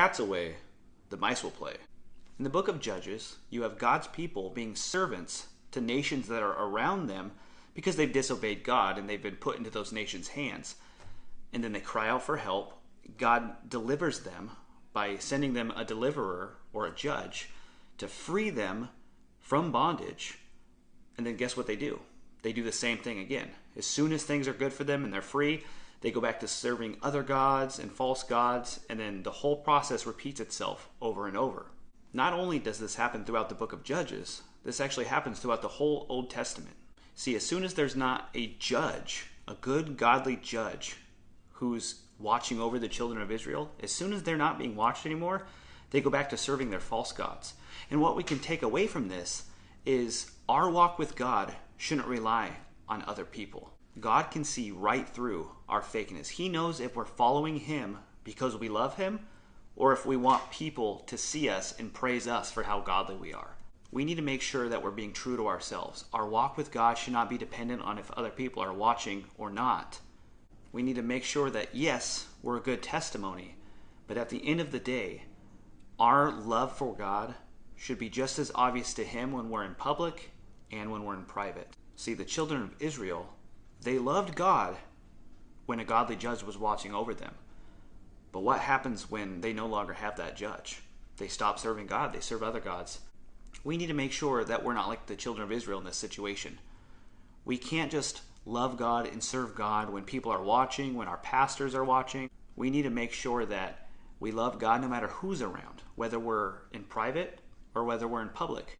cat's away, the mice will play. In the book of Judges, you have God's people being servants to nations that are around them because they've disobeyed God and they've been put into those nations' hands. And then they cry out for help. God delivers them by sending them a deliverer or a judge to free them from bondage. And then guess what they do? They do the same thing again. As soon as things are good for them and they're free, they go back to serving other gods and false gods, and then the whole process repeats itself over and over. Not only does this happen throughout the book of Judges, this actually happens throughout the whole Old Testament. See, as soon as there's not a judge, a good godly judge, who's watching over the children of Israel, as soon as they're not being watched anymore, they go back to serving their false gods. And what we can take away from this is our walk with God shouldn't rely on other people. God can see right through our fakeness. He knows if we're following Him because we love Him, or if we want people to see us and praise us for how godly we are. We need to make sure that we're being true to ourselves. Our walk with God should not be dependent on if other people are watching or not. We need to make sure that, yes, we're a good testimony, but at the end of the day, our love for God should be just as obvious to Him when we're in public and when we're in private. See, the children of Israel, they loved God when a godly judge was watching over them. But what happens when they no longer have that judge? They stop serving God, they serve other gods. We need to make sure that we're not like the children of Israel in this situation. We can't just love God and serve God when people are watching, when our pastors are watching. We need to make sure that we love God no matter who's around, whether we're in private or whether we're in public.